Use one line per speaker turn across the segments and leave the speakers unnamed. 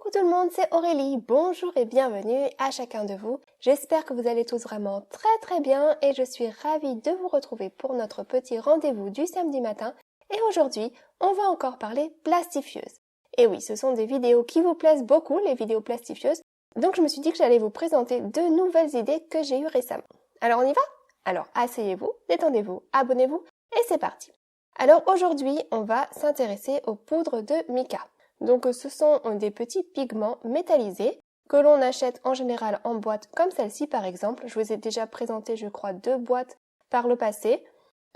Coucou tout le monde, c'est Aurélie, bonjour et bienvenue à chacun de vous. J'espère que vous allez tous vraiment très bien et je suis ravie de vous retrouver pour notre petit rendez-vous du samedi matin. Et aujourd'hui, on va encore parler plastifieuses. Et oui, ce sont des vidéos qui vous plaisent beaucoup, les vidéos plastifieuses. Donc je me suis dit que j'allais vous présenter de nouvelles idées que j'ai eues récemment. Alors on y va? Alors asseyez-vous, détendez-vous, abonnez-vous et c'est parti. Alors aujourd'hui, on va s'intéresser aux poudres de mica. Donc ce sont des petits pigments métallisés que l'on achète en général en boîte comme celle-ci par exemple. Je vous ai déjà présenté je crois 2 boîtes par le passé.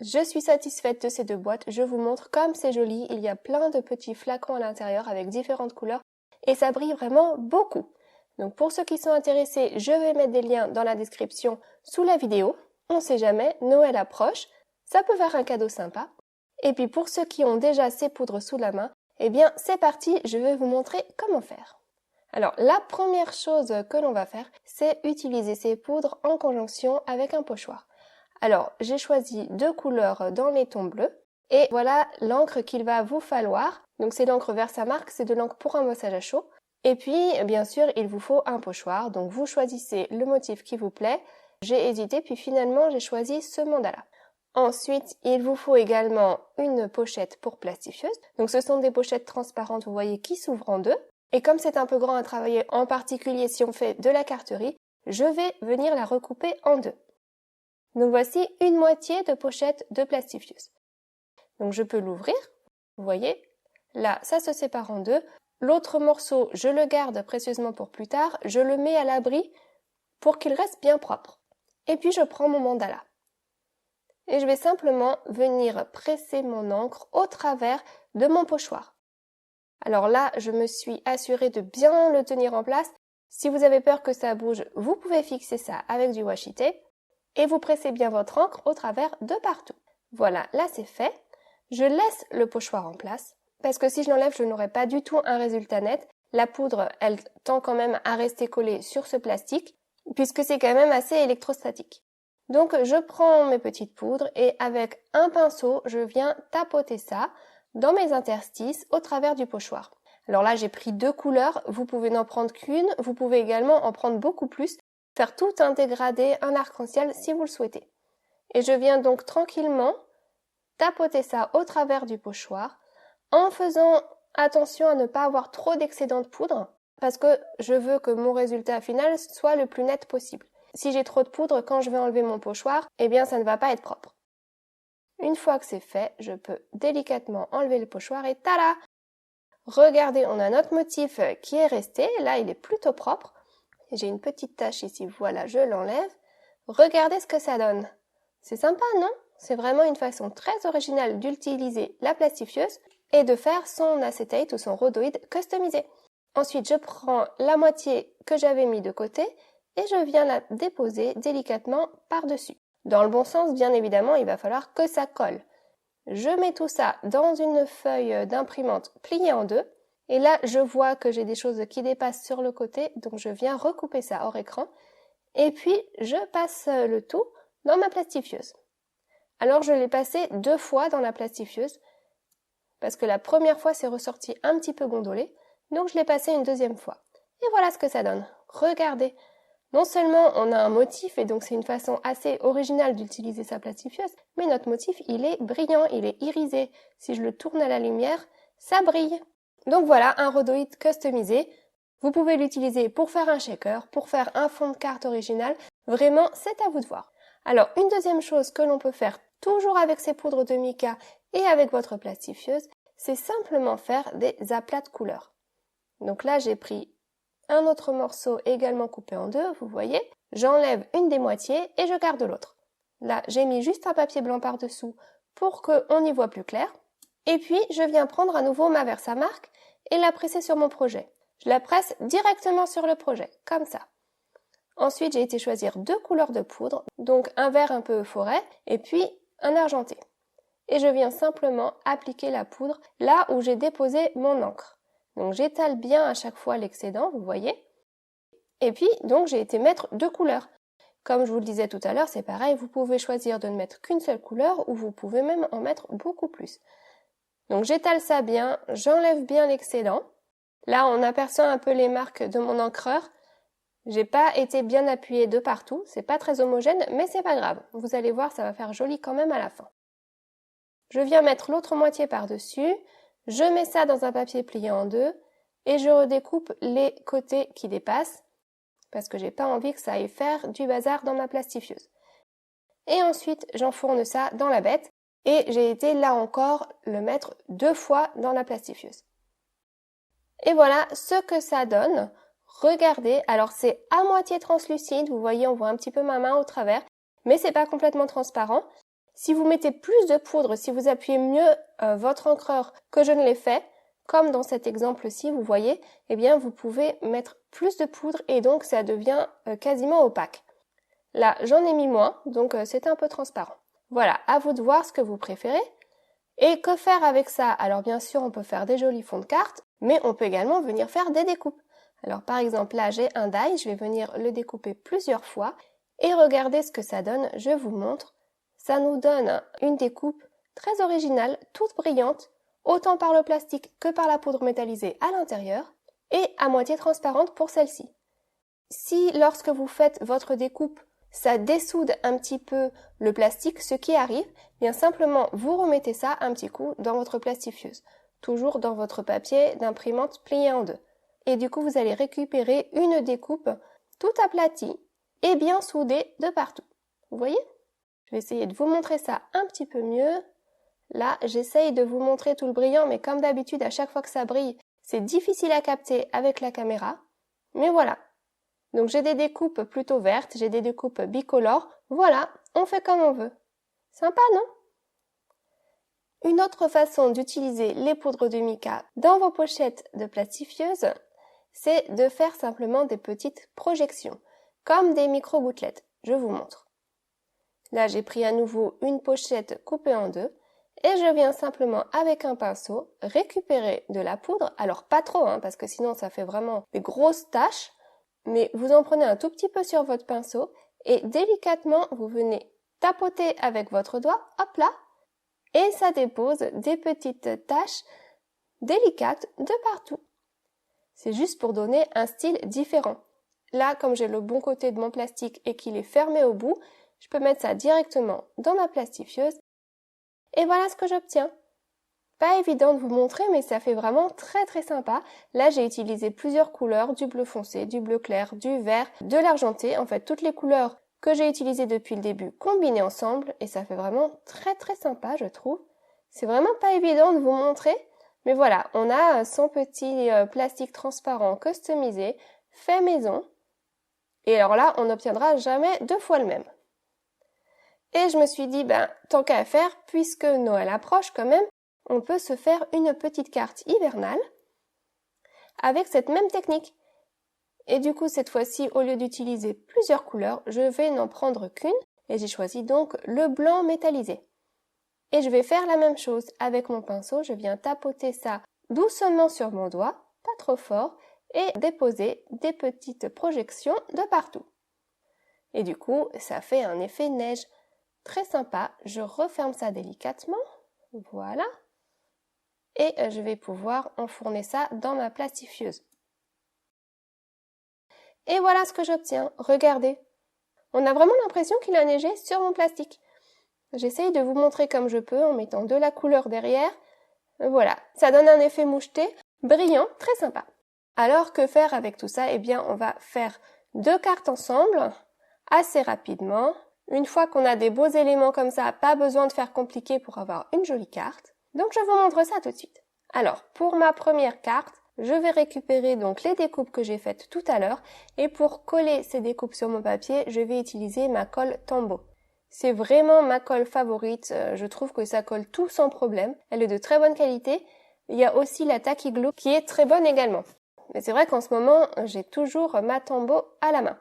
Je suis satisfaite de ces 2 boîtes. Je vous montre comme c'est joli. Il y a plein de petits flacons à l'intérieur avec différentes couleurs et ça brille vraiment beaucoup. Donc pour ceux qui sont intéressés, je vais mettre des liens dans la description sous la vidéo. On sait jamais, Noël approche. Ça peut faire un cadeau sympa. Et puis pour ceux qui ont déjà ces poudres sous la main, eh bien, c'est parti, je vais vous montrer comment faire. Alors, la première chose que l'on va faire, c'est utiliser ces poudres en conjonction avec un pochoir. Alors, j'ai choisi 2 couleurs dans les tons bleus et voilà l'encre qu'il va vous falloir. Donc, c'est l'encre Versamark, c'est de l'encre pour un massage à chaud. Et puis, bien sûr, il vous faut un pochoir. Donc, vous choisissez le motif qui vous plaît. J'ai hésité, puis finalement, j'ai choisi ce mandala. Ensuite, il vous faut également une pochette pour plastifieuse. Donc ce sont des pochettes transparentes, vous voyez, qui s'ouvrent en 2. Et comme c'est un peu grand à travailler, en particulier si on fait de la carterie, je vais venir la recouper en 2. Donc voici une moitié de pochette de plastifieuse. Donc je peux l'ouvrir, vous voyez. Là, ça se sépare en 2. L'autre morceau, je le garde précieusement pour plus tard. Je le mets à l'abri pour qu'il reste bien propre. Et puis je prends mon mandala. Et je vais simplement venir presser mon encre au travers de mon pochoir. Alors là, je me suis assurée de bien le tenir en place. Si vous avez peur que ça bouge, vous pouvez fixer ça avec du washi tape et vous pressez bien votre encre au travers de partout. Voilà, là c'est fait. Je laisse le pochoir en place parce que si je l'enlève, je n'aurai pas du tout un résultat net. La poudre, elle tend quand même à rester collée sur ce plastique puisque c'est quand même assez électrostatique. Donc je prends mes petites poudres et avec un pinceau, je viens tapoter ça dans mes interstices au travers du pochoir. Alors là, j'ai pris 2 couleurs, vous pouvez n'en prendre qu'une, vous pouvez également en prendre beaucoup plus, faire tout un dégradé, un arc-en-ciel si vous le souhaitez. Et je viens donc tranquillement tapoter ça au travers du pochoir en faisant attention à ne pas avoir trop d'excédent de poudre parce que je veux que mon résultat final soit le plus net possible. Si j'ai trop de poudre, quand je vais enlever mon pochoir, eh bien ça ne va pas être propre. Une fois que c'est fait, je peux délicatement enlever le pochoir et tada! Regardez, on a notre motif qui est resté. Là, il est plutôt propre. J'ai une petite tache ici, voilà, je l'enlève. Regardez ce que ça donne. C'est sympa, non? C'est vraiment une façon très originale d'utiliser la plastifieuse et de faire son acétate ou son rhodoïde customisé. Ensuite, je prends la moitié que j'avais mis de côté et je viens la déposer délicatement par-dessus. Dans le bon sens, bien évidemment, il va falloir que ça colle. Je mets tout ça dans une feuille d'imprimante pliée en 2. Et là, je vois que j'ai des choses qui dépassent sur le côté, donc je viens recouper ça hors écran. Et puis, je passe le tout dans ma plastifieuse. Alors, je l'ai passé 2 fois dans la plastifieuse, parce que la première fois, c'est ressorti un petit peu gondolé, donc je l'ai passé une 2e fois. Et voilà ce que ça donne. Regardez! Non seulement on a un motif et donc c'est une façon assez originale d'utiliser sa plastifieuse, mais notre motif il est brillant, il est irisé. Si je le tourne à la lumière, ça brille. Donc voilà un rhodoïde customisé. Vous pouvez l'utiliser pour faire un shaker, pour faire un fond de carte original. Vraiment, c'est à vous de voir. Alors une deuxième chose que l'on peut faire toujours avec ces poudres de mica et avec votre plastifieuse, c'est simplement faire des aplats de couleurs. Donc là j'ai pris un autre morceau également coupé en 2, vous voyez. J'enlève une des moitiés et je garde l'autre. Là, j'ai mis juste un papier blanc par-dessous pour qu'on y voit plus clair. Et puis, je viens prendre à nouveau ma Versamark et la presser sur mon projet. Je la presse directement sur le projet, comme ça. Ensuite, j'ai été choisir 2 couleurs de poudre, donc un vert un peu forêt et puis un argenté. Et je viens simplement appliquer la poudre là où j'ai déposé mon encre. Donc j'étale bien à chaque fois l'excédent, vous voyez. Et puis, donc j'ai été mettre 2 couleurs. Comme je vous le disais tout à l'heure, c'est pareil, vous pouvez choisir de ne mettre qu'une seule couleur ou vous pouvez même en mettre beaucoup plus. Donc j'étale ça bien, j'enlève bien l'excédent. Là, on aperçoit un peu les marques de mon encreur. J'ai pas été bien appuyée de partout, c'est pas très homogène, mais c'est pas grave. Vous allez voir, ça va faire joli quand même à la fin. Je viens mettre l'autre moitié par-dessus, je mets ça dans un papier plié en deux et je redécoupe les côtés qui dépassent parce que j'ai pas envie que ça aille faire du bazar dans ma plastifieuse. Et ensuite, j'enfourne ça dans la bête et j'ai été là encore le mettre 2 fois dans la plastifieuse. Et voilà ce que ça donne. Regardez, alors c'est à moitié translucide, vous voyez, on voit un petit peu ma main au travers, mais c'est pas complètement transparent. Si vous mettez plus de poudre, si vous appuyez mieux votre encreur que je ne l'ai fait, comme dans cet exemple-ci, vous voyez, eh bien vous pouvez mettre plus de poudre et donc ça devient quasiment opaque. Là, j'en ai mis moins, donc c'est un peu transparent. Voilà, à vous de voir ce que vous préférez. Et que faire avec ça? Alors bien sûr, on peut faire des jolis fonds de carte, mais on peut également venir faire des découpes. Alors par exemple, là j'ai un die, je vais venir le découper plusieurs fois et regardez ce que ça donne, je vous montre. Ça nous donne une découpe très originale, toute brillante, autant par le plastique que par la poudre métallisée à l'intérieur et à moitié transparente pour celle-ci. Si lorsque vous faites votre découpe, ça dessoude un petit peu le plastique, ce qui arrive, bien simplement vous remettez ça un petit coup dans votre plastifieuse, toujours dans votre papier d'imprimante plié en deux. Et du coup, vous allez récupérer une découpe tout aplatie et bien soudée de partout. Vous voyez? Je vais essayer de vous montrer ça un petit peu mieux. Là, j'essaye de vous montrer tout le brillant, mais comme d'habitude, à chaque fois que ça brille, c'est difficile à capter avec la caméra. Mais voilà. Donc j'ai des découpes plutôt vertes, j'ai des découpes bicolores. Voilà, on fait comme on veut. Sympa, non? Une autre façon d'utiliser les poudres de mica dans vos pochettes de plastifieuse, c'est de faire simplement des petites projections, comme des micro-gouttelettes. Je vous montre. Là, j'ai pris à nouveau une pochette coupée en deux et je viens simplement avec un pinceau récupérer de la poudre. Alors pas trop, parce que sinon ça fait vraiment des grosses taches, mais vous en prenez un tout petit peu sur votre pinceau et délicatement vous venez tapoter avec votre doigt, hop là, et ça dépose des petites taches délicates de partout. C'est juste pour donner un style différent. Là, comme j'ai le bon côté de mon plastique et qu'il est fermé au bout, je peux mettre ça directement dans ma plastifieuse. Et voilà ce que j'obtiens. Pas évident de vous montrer, mais ça fait vraiment très très sympa. Là, j'ai utilisé plusieurs couleurs, du bleu foncé, du bleu clair, du vert, de l'argenté. En fait, toutes les couleurs que j'ai utilisées depuis le début combinées ensemble. Et ça fait vraiment très très sympa, je trouve. C'est vraiment pas évident de vous montrer. Mais voilà, on a son petit plastique transparent customisé, fait maison. Et alors là, on n'obtiendra jamais 2 fois le même. Et je me suis dit, tant qu'à faire, puisque Noël approche quand même, on peut se faire une petite carte hivernale avec cette même technique. Et du coup, cette fois-ci, au lieu d'utiliser plusieurs couleurs, je vais n'en prendre qu'une et j'ai choisi donc le blanc métallisé. Et je vais faire la même chose avec mon pinceau, je viens tapoter ça doucement sur mon doigt, pas trop fort, et déposer des petites projections de partout. Et du coup, ça fait un effet neige très sympa. Je referme ça délicatement, voilà. Et je vais pouvoir enfourner ça dans ma plastifieuse. Et voilà ce que j'obtiens. Regardez. On a vraiment l'impression qu'il a neigé sur mon plastique. J'essaye de vous montrer comme je peux en mettant de la couleur derrière. Voilà, ça donne un effet moucheté, brillant, très sympa. Alors que faire avec tout ça? Eh bien, on va faire 2 cartes ensemble, assez rapidement. Une fois qu'on a des beaux éléments comme ça, pas besoin de faire compliqué pour avoir une jolie carte. Donc je vous montre ça tout de suite. Alors, pour ma première carte, je vais récupérer donc les découpes que j'ai faites tout à l'heure et pour coller ces découpes sur mon papier, je vais utiliser ma colle Tombow. C'est vraiment ma colle favorite, je trouve que ça colle tout sans problème. Elle est de très bonne qualité. Il y a aussi la Tacky Glue qui est très bonne également. Mais c'est vrai qu'en ce moment, j'ai toujours ma Tombow à la main.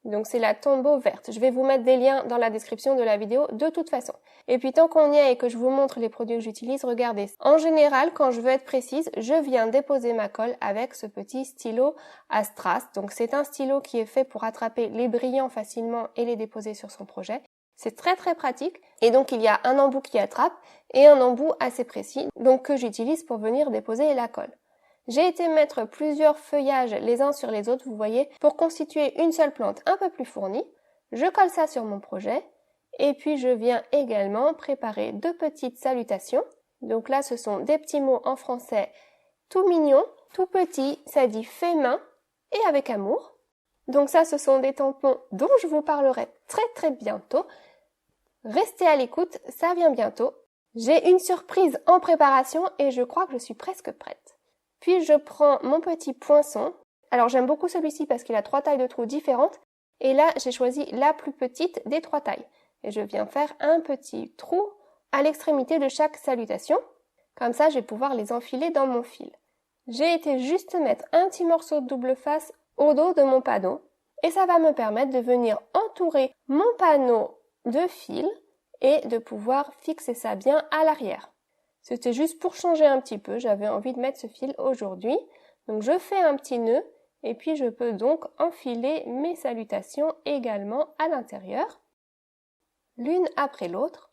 Donc c'est la Tombow verte. Je vais vous mettre des liens dans la description de la vidéo de toute façon. Et puis tant qu'on y est et que je vous montre les produits que j'utilise, regardez. En général, quand je veux être précise, je viens déposer ma colle avec ce petit stylo à strass. Donc c'est un stylo qui est fait pour attraper les brillants facilement et les déposer sur son projet. C'est très très pratique. Et donc il y a un embout qui attrape et un embout assez précis, donc que j'utilise pour venir déposer la colle. J'ai été mettre plusieurs feuillages les uns sur les autres, vous voyez, pour constituer une seule plante un peu plus fournie. Je colle ça sur mon projet et puis je viens également préparer 2 petites salutations. Donc là, ce sont des petits mots en français tout mignons, tout petits, ça dit fait main et avec amour. Donc ça, ce sont des tampons dont je vous parlerai très bientôt. Restez à l'écoute, ça vient bientôt. J'ai une surprise en préparation et je crois que je suis presque prête. Puis je prends mon petit poinçon. Alors j'aime beaucoup celui-ci parce qu'il a 3 tailles de trous différentes. Et là, j'ai choisi la plus petite des 3 tailles. Et je viens faire un petit trou à l'extrémité de chaque salutation. Comme ça, je vais pouvoir les enfiler dans mon fil. J'ai été juste mettre un petit morceau de double face au dos de mon panneau. Et ça va me permettre de venir entourer mon panneau de fil et de pouvoir fixer ça bien à l'arrière. C'était juste pour changer un petit peu, j'avais envie de mettre ce fil aujourd'hui. Donc je fais un petit nœud et puis je peux donc enfiler mes salutations également à l'intérieur, l'une après l'autre.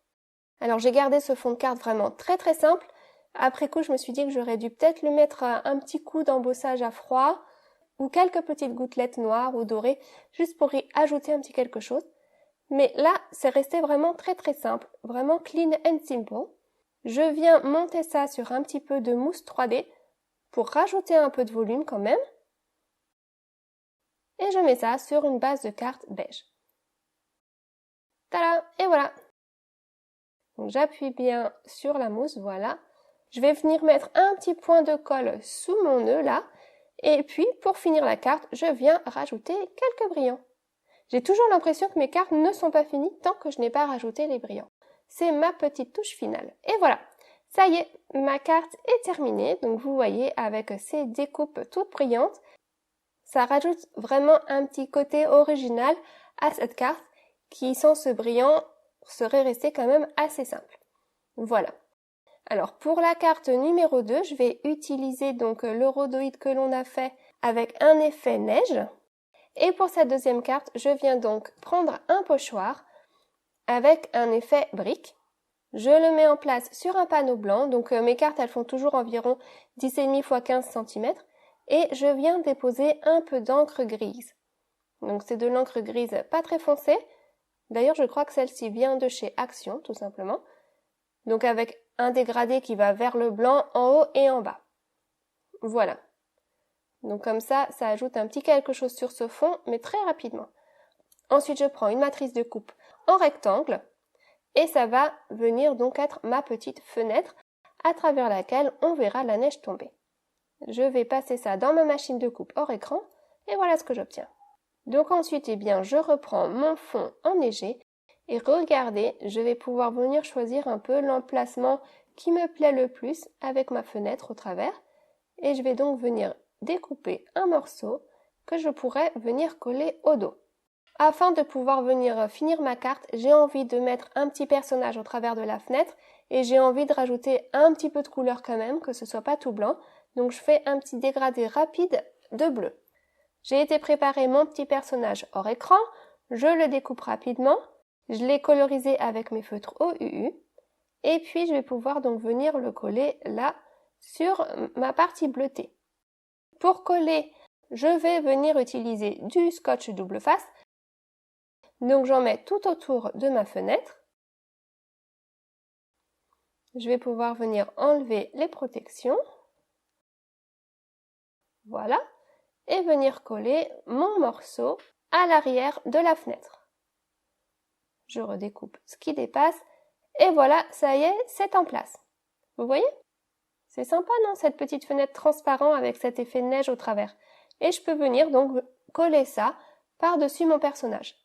Alors j'ai gardé ce fond de carte vraiment très simple. Après coup, je me suis dit que j'aurais dû peut-être lui mettre un petit coup d'embossage à froid ou quelques petites gouttelettes noires ou dorées, juste pour y ajouter un petit quelque chose. Mais là, c'est resté vraiment très simple, vraiment clean and simple. Je viens monter ça sur un petit peu de mousse 3D pour rajouter un peu de volume quand même. Et je mets ça sur une base de carte beige. Tada! Et voilà! Donc j'appuie bien sur la mousse, voilà. Je vais venir mettre un petit point de colle sous mon nœud là. Et puis, pour finir la carte, je viens rajouter quelques brillants. J'ai toujours l'impression que mes cartes ne sont pas finies tant que je n'ai pas rajouté les brillants. C'est ma petite touche finale. Et voilà, ça y est, ma carte est terminée. Donc vous voyez, avec ces découpes toutes brillantes, ça rajoute vraiment un petit côté original à cette carte qui, sans ce brillant, serait restée quand même assez simple. Voilà. Alors pour la carte numéro 2, je vais utiliser donc le rhodoïde que l'on a fait avec un effet neige. Et pour cette deuxième carte, je viens donc prendre un pochoir avec un effet brique. Je le mets en place sur un panneau blanc, donc mes cartes elles font toujours environ 10,5 x 15 cm. Et je viens déposer un peu d'encre grise. Donc c'est de l'encre grise pas très foncée. D'ailleurs je crois que celle-ci vient de chez Action tout simplement. Donc avec un dégradé qui va vers le blanc en haut et en bas. Voilà. Donc comme ça, ça ajoute un petit quelque chose sur ce fond, mais très rapidement. Ensuite, je prends une matrice de coupe en rectangle et ça va venir donc être ma petite fenêtre à travers laquelle on verra la neige tomber. Je vais passer ça dans ma machine de coupe hors écran et voilà ce que j'obtiens. Donc ensuite, eh bien, je reprends mon fond enneigé et regardez, je vais pouvoir venir choisir un peu l'emplacement qui me plaît le plus avec ma fenêtre au travers et je vais donc venir découper un morceau que je pourrais venir coller au dos. Afin de pouvoir venir finir ma carte, j'ai envie de mettre un petit personnage au travers de la fenêtre et j'ai envie de rajouter un petit peu de couleur quand même, que ce soit pas tout blanc. Donc je fais un petit dégradé rapide de bleu. J'ai été préparer mon petit personnage hors écran, je le découpe rapidement, je l'ai colorisé avec mes feutres OUU et puis je vais pouvoir donc venir le coller là sur ma partie bleutée. Pour coller, je vais venir utiliser du scotch double face. Donc j'en mets tout autour de ma fenêtre. Je vais pouvoir venir enlever les protections. Voilà. Et venir coller mon morceau à l'arrière de la fenêtre. Je redécoupe ce qui dépasse. Et voilà, ça y est, c'est en place. Vous voyez ? C'est sympa, non, cette petite fenêtre transparente avec cet effet de neige au travers. Et je peux venir donc coller ça par-dessus mon personnage.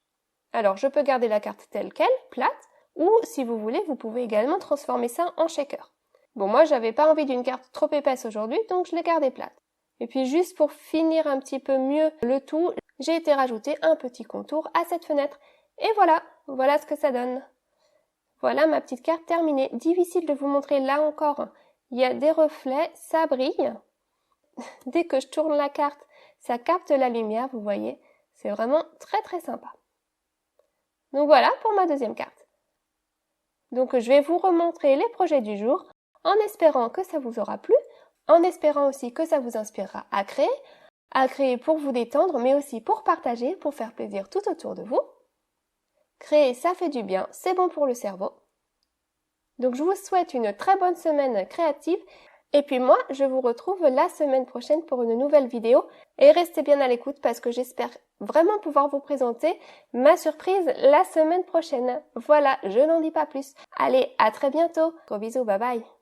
Alors, je peux garder la carte telle qu'elle, plate, ou si vous voulez, vous pouvez également transformer ça en shaker. Bon, moi, j'avais pas envie d'une carte trop épaisse aujourd'hui, donc je l'ai gardée plate. Et puis, juste pour finir un petit peu mieux le tout, j'ai été rajouter un petit contour à cette fenêtre. Et voilà, voilà ce que ça donne. Voilà ma petite carte terminée. Difficile de vous montrer là encore. Il y a des reflets, ça brille. Dès que je tourne la carte, ça capte la lumière, vous voyez. C'est vraiment très sympa. Donc voilà pour ma deuxième carte. Donc je vais vous remontrer les projets du jour en espérant que ça vous aura plu. en espérant aussi que ça vous inspirera à créer pour vous détendre, mais aussi pour partager, pour faire plaisir tout autour de vous. Créer, ça fait du bien, c'est bon pour le cerveau. Donc je vous souhaite une très bonne semaine créative. Et puis moi, je vous retrouve la semaine prochaine pour une nouvelle vidéo. Et restez bien à l'écoute parce que j'espère vraiment pouvoir vous présenter ma surprise la semaine prochaine. Voilà, je n'en dis pas plus. Allez, à très bientôt. Gros bisous, bye bye.